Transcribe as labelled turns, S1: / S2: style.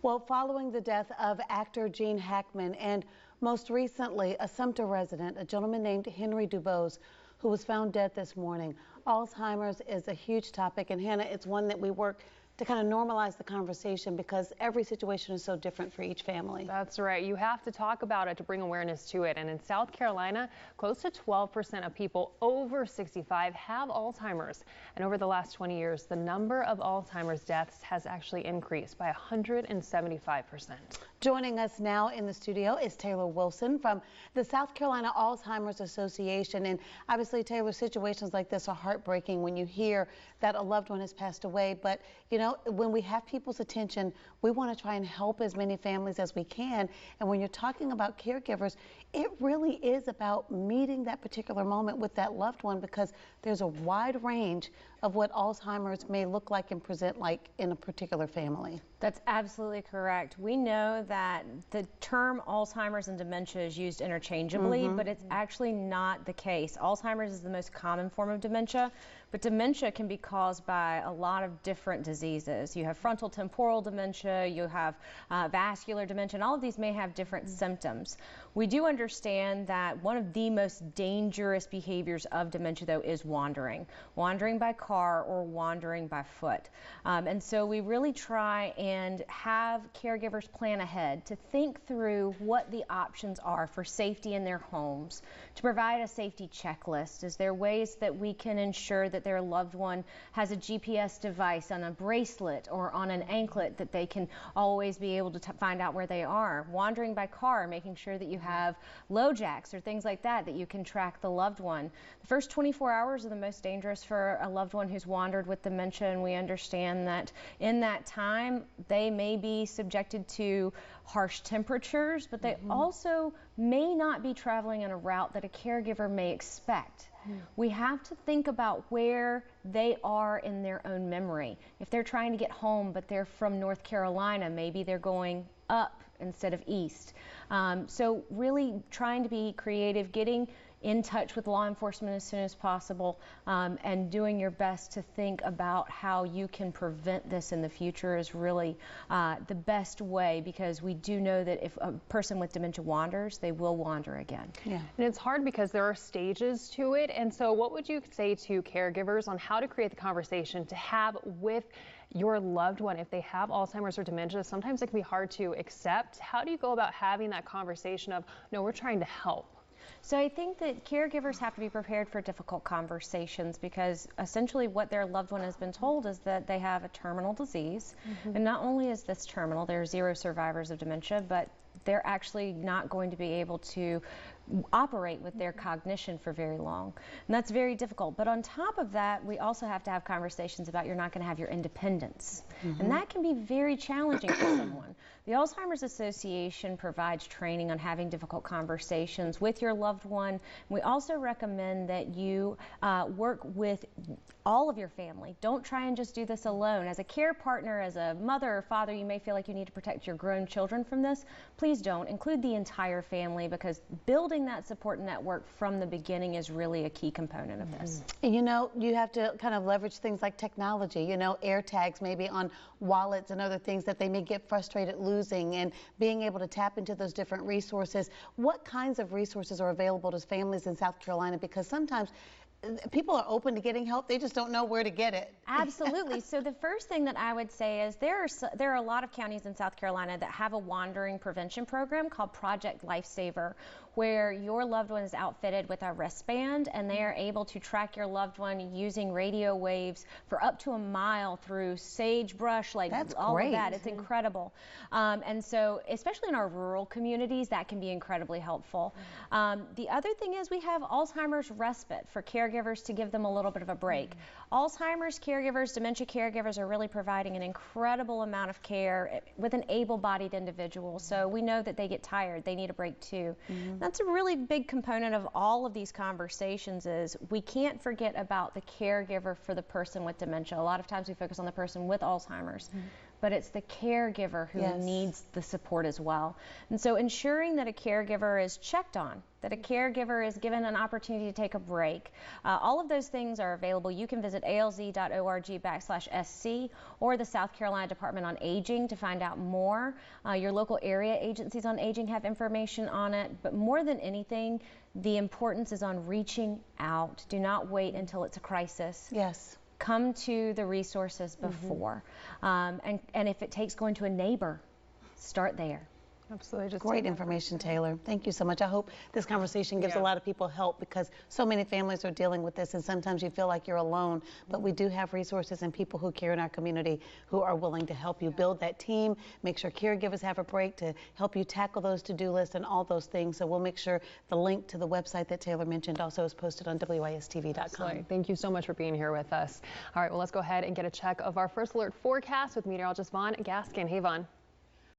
S1: Well, following the death of actor Gene Hackman and most recently a Sumter resident, a gentleman named Henry Dubose, who was found dead this morning. Alzheimer's is a huge topic, and Hannah, it's one that we work to kind of normalize the conversation because every situation is so different for each family.
S2: That's right. You have to talk about it to bring awareness to it. And in South Carolina, close to 12% of people over 65 have Alzheimer's. And over the last 20 years, the number of Alzheimer's deaths has actually increased by 175%.
S1: Joining us now in the studio is Taylor Wilson from the South Carolina Alzheimer's Association. And obviously, Taylor, situations like this are heartbreaking when you hear that a loved one has passed away. But, you know, when we have people's attention, we want to try and help as many families as we can. And when you're talking about caregivers, it really is about meeting that particular moment with that loved one, because there's a wide range of what Alzheimer's may look like and present like in a particular family.
S3: That's absolutely correct. We know that the term Alzheimer's and dementia is used interchangeably, but it's actually not the case. Alzheimer's is the most common form of dementia, but dementia can be caused by a lot of different diseases. You have frontal temporal dementia, you have vascular dementia, and all of these may have different symptoms. We do understand that one of the most dangerous behaviors of dementia, though, is wandering by car or wandering by foot. And so we really try and have caregivers plan ahead to think through what the options are for safety in their homes, to provide a safety checklist. Is there ways that we can ensure that their loved one has a GPS device on a bracelet or on an anklet that they can always be able to find out where they are? Wandering by car, making sure that you have low jacks or things like that you can track the loved one. The first 24 hours are the most dangerous for a loved one who's wandered with dementia, and we understand that in that time they may be subjected to harsh temperatures, but they also may not be traveling in a route that a caregiver may expect. We have to think about where they are in their own memory. If they're trying to get home but they're from North Carolina, maybe they're going up instead of east. So really trying to be creative, getting in touch with law enforcement as soon as possible, and doing your best to think about how you can prevent this in the future is really the best way, because we do know that if a person with dementia wanders, they will wander again.
S2: Yeah. And it's hard because there are stages to it. And so what would you say to caregivers on how to create the conversation to have with your loved one if they have Alzheimer's or dementia? Sometimes it can be hard to accept. How do you go about having that conversation of, no, we're trying to help?
S3: So I think that caregivers have to be prepared for difficult conversations, because essentially what their loved one has been told is that they have a terminal disease. And not only is this terminal, there are 0 survivors of dementia, but they're actually not going to be able to operate with their cognition for very long. And that's very difficult. But on top of that, we also have to have conversations about you're not going to have your independence. And that can be very challenging for someone. The Alzheimer's Association provides training on having difficult conversations with your loved one. We also recommend that you work with all of your family. Don't try and just do this alone. As a care partner, as a mother or father, you may feel like you need to protect your grown children from this. Please don't. Include the entire family, because building that support network from the beginning is really a key component of this.
S1: You know, you have to kind of leverage things like technology, you know, air tags maybe on wallets and other things that they may get frustrated losing, and being able to tap into those different resources. What kinds of resources are available to families in South Carolina? Because sometimes people are open to getting help, they just don't know where to get it.
S3: Absolutely. So the first thing that I would say is there are a lot of counties in South Carolina that have a wandering prevention program called Project Lifesaver, where your loved one is outfitted with a wristband and they are able to track your loved one using radio waves for up to a mile through sagebrush, like all of that. It's incredible. And so especially in our rural communities, that can be incredibly helpful. The other thing is we have Alzheimer's respite for caregivers to give them a little bit of a break. Alzheimer's caregivers, dementia caregivers are really providing an incredible amount of care with an able-bodied individual. So we know that they get tired, they need a break too. That's a really big component of all of these conversations, is we can't forget about the caregiver for the person with dementia. A lot of times we focus on the person with Alzheimer's. but it's the caregiver who
S1: Yes.
S3: needs the support as well. And so ensuring that a caregiver is checked on, that a caregiver is given an opportunity to take a break. All of those things are available. You can visit alz.org/SC or the South Carolina Department on Aging to find out more. Your local area agencies on aging have information on it, but more than anything, the importance is on reaching out. Do not wait until it's a crisis.
S1: Yes.
S3: Come to the resources before. And if it takes going to a neighbor, start there.
S2: Absolutely. Just
S1: Great information, Taylor. Thank you so much. I hope this conversation gives a lot of people help, because so many families are dealing with this, and sometimes you feel like you're alone, but we do have resources and people who care in our community who are willing to help you build that team, make sure caregivers have a break to help you tackle those to-do lists and all those things. So we'll make sure the link to the website that Taylor mentioned also is posted on WISTV.com.
S2: Absolutely. Thank you so much for being here with us. All right, well, let's go ahead and get a check of our first alert forecast with meteorologist Vaughn Gaskin. Hey, Vaughn.